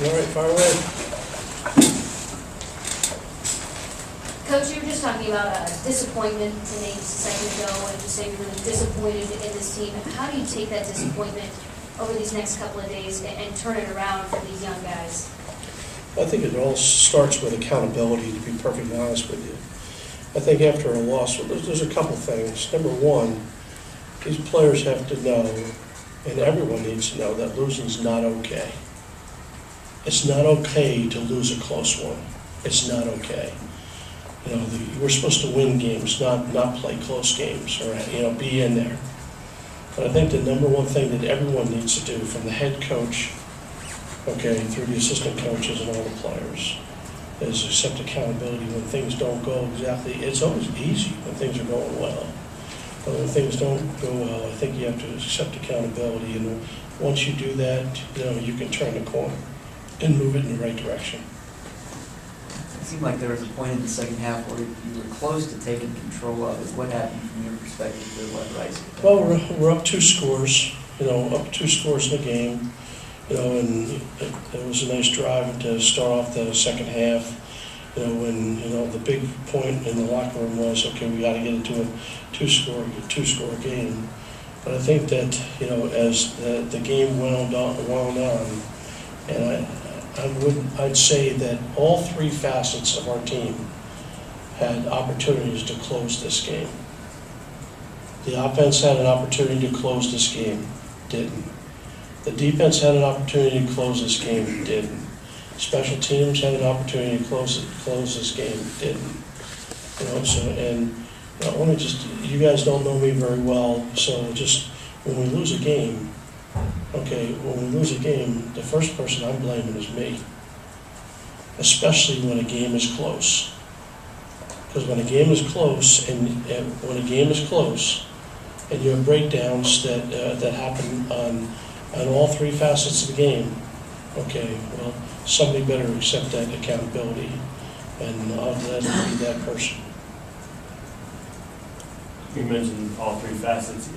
All right, fire away. Coach, you were just talking about disappointment to me just a second ago, and just saying you're really disappointed in this team. How do you take that disappointment over these next couple of days and turn it around for these young guys? I think it all starts with accountability, to be perfectly honest with you. I think after a loss, well, there's a couple things. Number one, these players have to know, and everyone needs to know, that losing's not okay. It's not okay to lose a close one. It's not okay. You know, we're supposed to win games, not play close games, or be in there. But I think the number one thing that everyone needs to do, from the head coach, through the assistant coaches and all the players, is accept accountability when things don't go exactly. It's always easy when things are going well. But when things don't go well, I think you have to accept accountability. And once you do that, you can turn the corner and move it in the right direction. It seemed like there was a point in the second half where you were close to taking control of it. What happened from your perspective to let Rice? Well, we're up 2 scores, up 2 scores in the game, and it was a nice drive to start off the second half, when, the big point in the locker room was, okay, we got to get into a two-score game. But I think that, as the game wound on, and I'd say that all 3 facets of our team had opportunities to close this game. The offense had an opportunity to close this game, didn't. The defense had an opportunity to close this game, didn't. Special teams had an opportunity to close this game, didn't. You guys don't know me very well, so just when we lose a game, the first person I'm blaming is me, especially when a game is close. Because when a game is close, and you have breakdowns that happen on all 3 facets of the game, somebody better accept that accountability, and I'll let it be that person. You mentioned all 3 facets.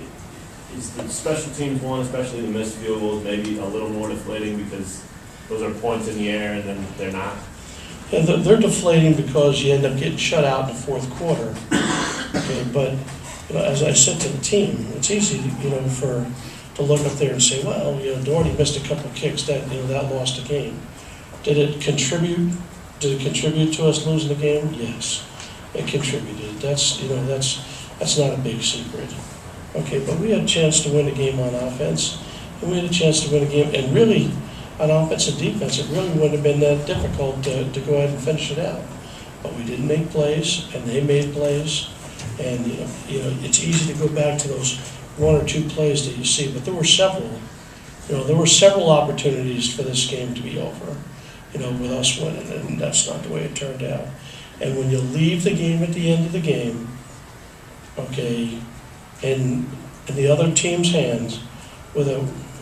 Is the special teams one, especially the missed field goals, maybe a little more deflating because those are points in the air and then they're not? Yeah, they're deflating because you end up getting shut out in the fourth quarter. But as I said to the team, it's easy, to look up there and say, well, Doherty missed a couple of kicks that lost the game. Did it contribute? Did it contribute to us losing the game? Yes, it contributed. That's not a big secret. But we had a chance to win a game on offense, and we had a chance to win a game, and really, on offense and defense, it really wouldn't have been that difficult to go ahead and finish it out. But we didn't make plays, and they made plays, and it's easy to go back to those 1 or 2 plays that you see, but there were several opportunities for this game to be over, with us winning, and that's not the way it turned out. And when you leave the game at the end of the game, in the other team's hands,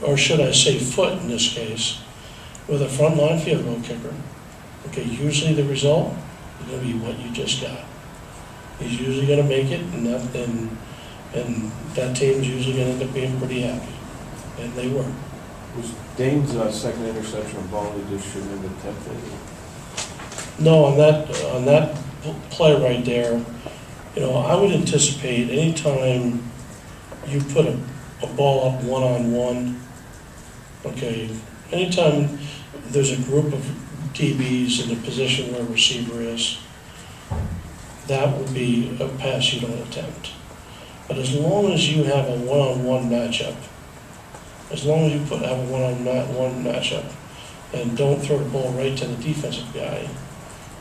or should I say foot in this case, with a front line field goal kicker, usually the result is going to be what you just got. He's usually going to make it, and that team's usually going to end up being pretty happy, and they were. Was Dane's second interception a ball he just shouldn't have attempted? No, on that play right there, I would anticipate anytime you put a ball up one-on-one, anytime there's a group of DBs in the position where a receiver is, that would be a pass you don't attempt. But as long as you have a one-on-one matchup, have a one-on-one matchup, and don't throw the ball right to the defensive guy,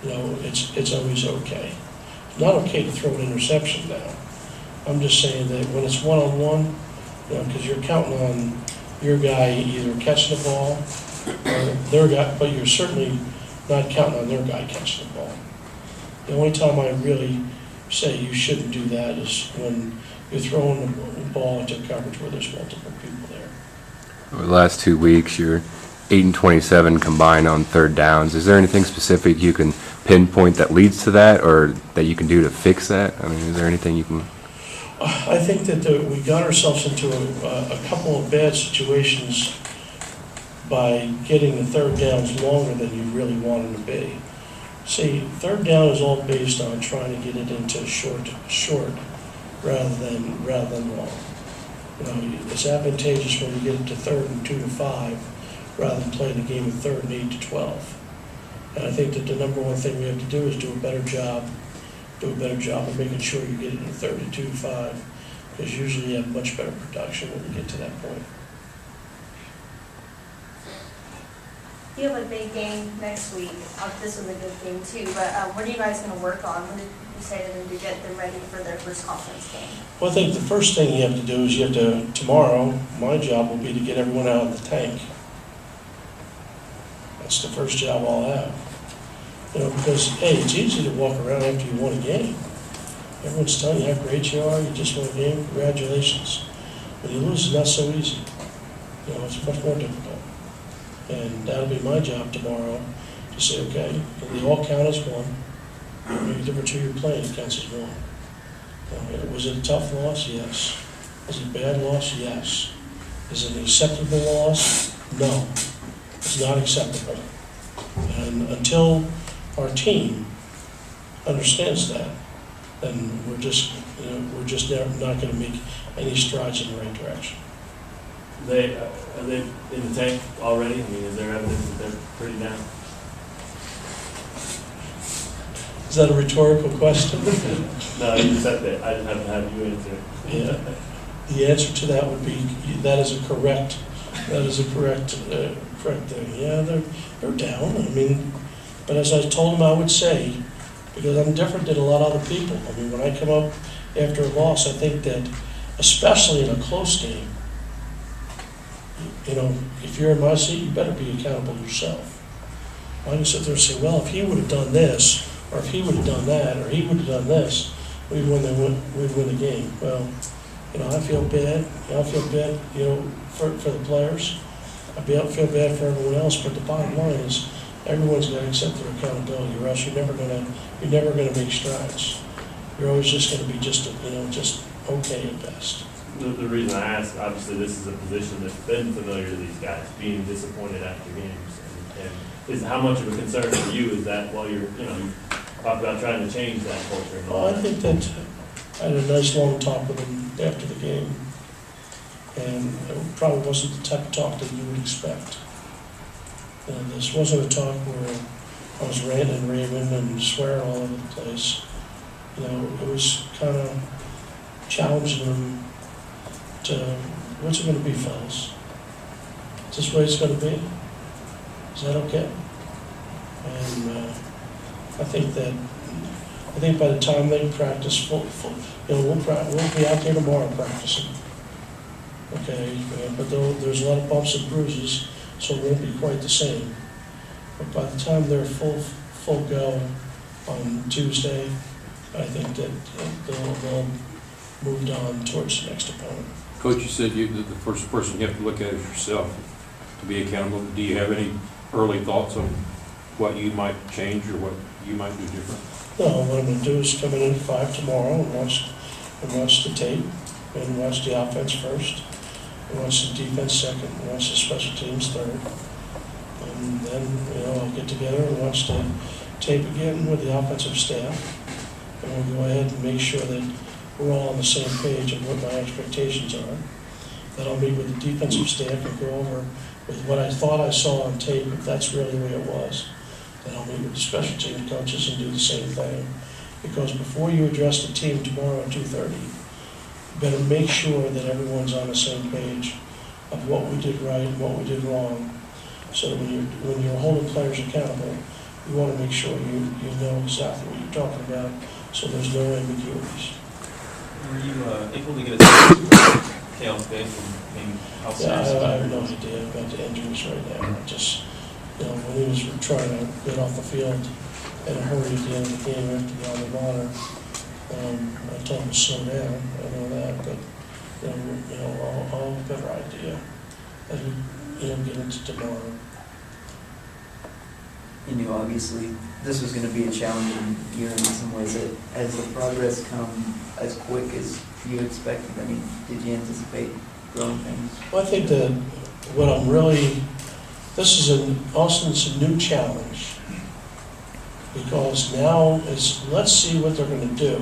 it's always okay. It's not okay to throw an interception now. I'm just saying that when it's one-on-one, because you're counting on your guy either catching the ball or their guy, but you're certainly not counting on their guy catching the ball. The only time I really say you shouldn't do that is when you're throwing the ball into coverage where there's multiple people there. Over the last 2 weeks, you're 8 and 27 combined on third downs. Is there anything specific you can pinpoint that leads to that, or that you can do to fix that? I mean, is there anything you can? I think that we got ourselves into a couple of bad situations by getting the third downs longer than you really want them to be. See, third down is all based on trying to get it into short rather than long. You know, it's advantageous when you get it to 3rd and 2 to 5 rather than playing the game of 3rd and 8 to 12. And I think that the number one thing we have to do is do a better job of making sure you get it in 3rd and 2 to 5, because usually you have much better production when you get to that point. You have a big game next week. This was a good game too, but what are you guys going to work on? What did you say to them to get them ready for their first conference game? Well, I think the first thing you have to do is you have to, tomorrow, my job will be to get everyone out of the tank. That's the first job I'll have. You know, because, hey, it's easy to walk around after you won a game. Everyone's telling you how great you are, you just won a game, congratulations. When you lose, it's not so easy. You know, it's much more difficult. And that'll be my job tomorrow, to say, okay, they all count as one. Maybe the difference who you're playing, it counts as one. Was it a tough loss? Yes. Was it a bad loss? Yes. Is it an acceptable loss? No. It's not acceptable. And until our team understands that, then we're just not going to make any strides in the right direction. Are they in the tank already? I mean, is there evidence that they're pretty down? Is that a rhetorical question? No, you just said that. I just have to have you answer. Yeah. The answer to that would be, that is a correct thing. Yeah, they're down. I mean, but as I told them I would say, because I'm different than a lot of other people. I mean, when I come up after a loss, I think that, especially in a close game, you know, if you're in my seat, you better be accountable yourself. I can sit there and say, well, if he would have done this, or if he would have done that, or he would have done this, we'd win the game. Well, you know, I feel bad. You know, for the players. I feel bad for everyone else. But the bottom line is, everyone's got to accept their accountability, or else you're never gonna make strides. You're always just going to be just okay at best. The reason I ask, obviously, this is a position that's been familiar to these guys, being disappointed after games, and is how much of a concern for you is that while you talk about trying to change that culture and all Well, I that? think that I had a nice long talk with him after the game, and it probably wasn't the type of talk that you would expect. This wasn't a talk where I was ranting and raving and swearing all over the place. You know, it was kind of challenging him to, what's it going to be, fellas? Is this the way it's going to be? Is that okay? And I think by the time they practice full, we'll be out there tomorrow practicing. Okay, but there's a lot of bumps and bruises, so it won't be quite the same. But by the time they're full go on Tuesday, I think that they'll moved on towards the next opponent. Coach, you said the first person you have to look at is yourself to be accountable. Do you have any early thoughts on what you might change or what you might do different? No, what I'm going to do is come in at 5 tomorrow and watch the tape, and watch the offense first, and watch the defense second, and watch the special teams third. And then, I'll get together and watch the tape again with the offensive staff, and we'll go ahead and make sure that we're all on the same page of what my expectations are. Then I'll meet with the defensive staff and go over with what I thought I saw on tape, if that's really the way it was. Then I'll meet with the special team coaches and do the same thing. Because before you address the team tomorrow at 2:30, you better make sure that everyone's on the same page of what we did right and what we did wrong. So that when you're holding players accountable, you want to make sure you know exactly what you're talking about, so there's no ambiguities. Were you able to get a sense of Kale's face and maybe how serious Yeah, I have no idea about the injuries right now. I just, when he was trying to get off the field in a hurry at the end of the game after the alma mater, I told him to slow down. I know that, but I'll have a better idea as we get into tomorrow. You knew obviously this was going to be a challenging year in some ways. Has the progress come as quick as you expected? I mean, did you anticipate growing things? Well, I think that what I'm really this is Austin, it's a new challenge. Because now let's see what they're gonna do.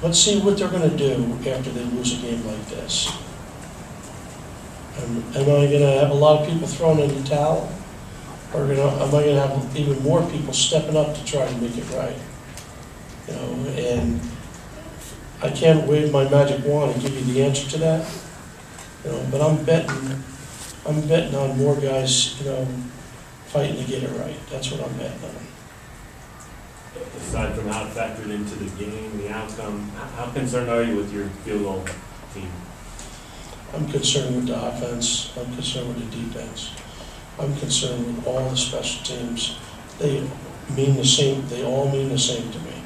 Let's see what they're gonna do after they lose a game like this. Am I gonna have a lot of people throwing in the towel? Or am I gonna have even more people stepping up to try to make it right? You know, and I can't wave my magic wand and give you the answer to that. You know, but I'm betting on more guys, you know, fighting to get it right. That's what I'm betting on. Aside from how it factored into the game, the outcome, how concerned are you with your field goal team? I'm concerned with the offense, I'm concerned with the defense, I'm concerned with all the special teams. They mean the same, they all mean the same to me.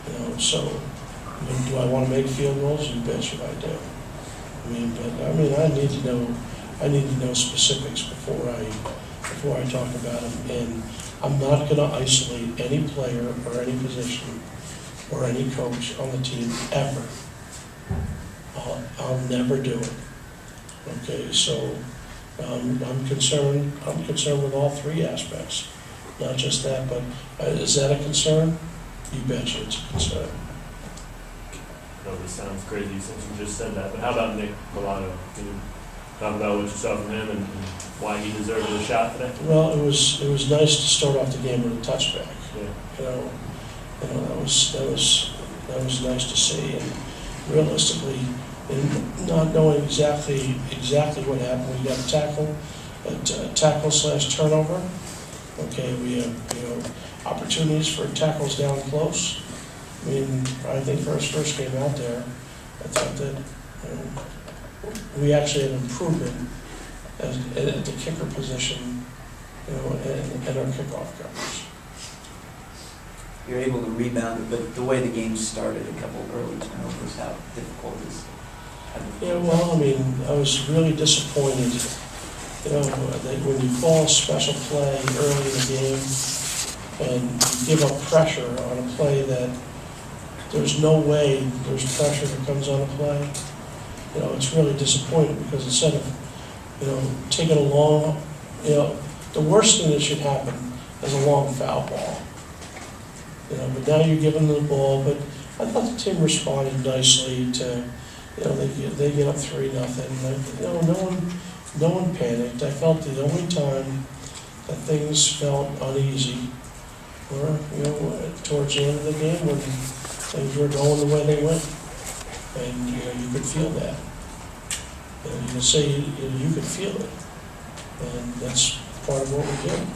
You know, so, I mean, do I want to make field goals? You bet you I do. I need to know specifics before I talk about them. And I'm not going to isolate any player or any position or any coach on the team ever. I'll never do it. Okay, so I'm concerned with all three aspects, not just that, but is that a concern? You betcha it's a concern. I know this sounds crazy since you just said that, but how about Nick Milano? Can you talk about what you saw from him and why he deserved a shot today? Well, it was nice to start off the game with a touchback. Yeah. You know, that was nice to see. And realistically, in not knowing exactly what happened, we got a tackle/turnover. Okay, we have opportunities for tackles down close. I mean, I think for his first game out there, I thought that we actually had improvement at the kicker position, you know, and our kickoff coverage. You're able to rebound it, but the way the game started, a couple of early turnovers, how difficult is it? Yeah, well, I mean, I was really disappointed, you know, that when you call a special play early in the game and you give up pressure on a play that there's no way there's pressure that comes on a play, you know, it's really disappointing because instead of, you know, taking a long, you know, the worst thing that should happen is a long foul ball. You know, but now you're giving them the ball, but I thought the team responded nicely to, you know, they get up 3-0. You know, no one panicked. I felt the only time that things felt uneasy were, you know, towards the end of the game when things were going the way they went, and you know, you could feel that. And you can say you could feel it, and that's part of what we did.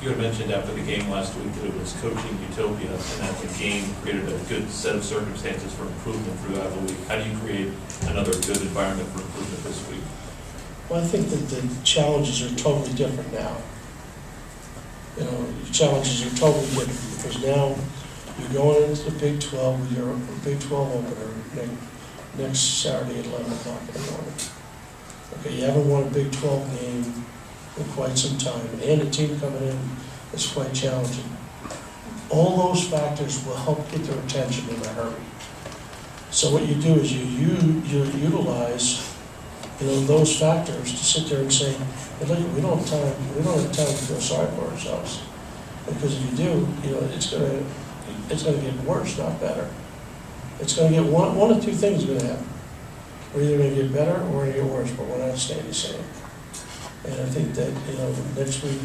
You had mentioned after the game last week that it was coaching utopia, and that the game created a good set of circumstances for improvement throughout the week. How do you create another good environment for improvement this week? Well, I think that the challenges are totally different now. You know, the challenges are totally different because now you're going into the Big 12 with your Big 12 opener next Saturday at 11 o'clock in the morning. Okay, you haven't won a Big 12 game in quite some time, and the team coming in is quite challenging. All those factors will help get their attention in a hurry. So what you do is you utilize, you know, those factors to sit there and say, hey, look, we don't have time to feel sorry for ourselves. Because if you do, you know, it's gonna get worse, not better. It's gonna get one of two things is gonna happen. We're either gonna get better or we're gonna get worse, but we're not staying the same. And I think that, you know, next week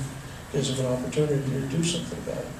gives them an opportunity to do something about it.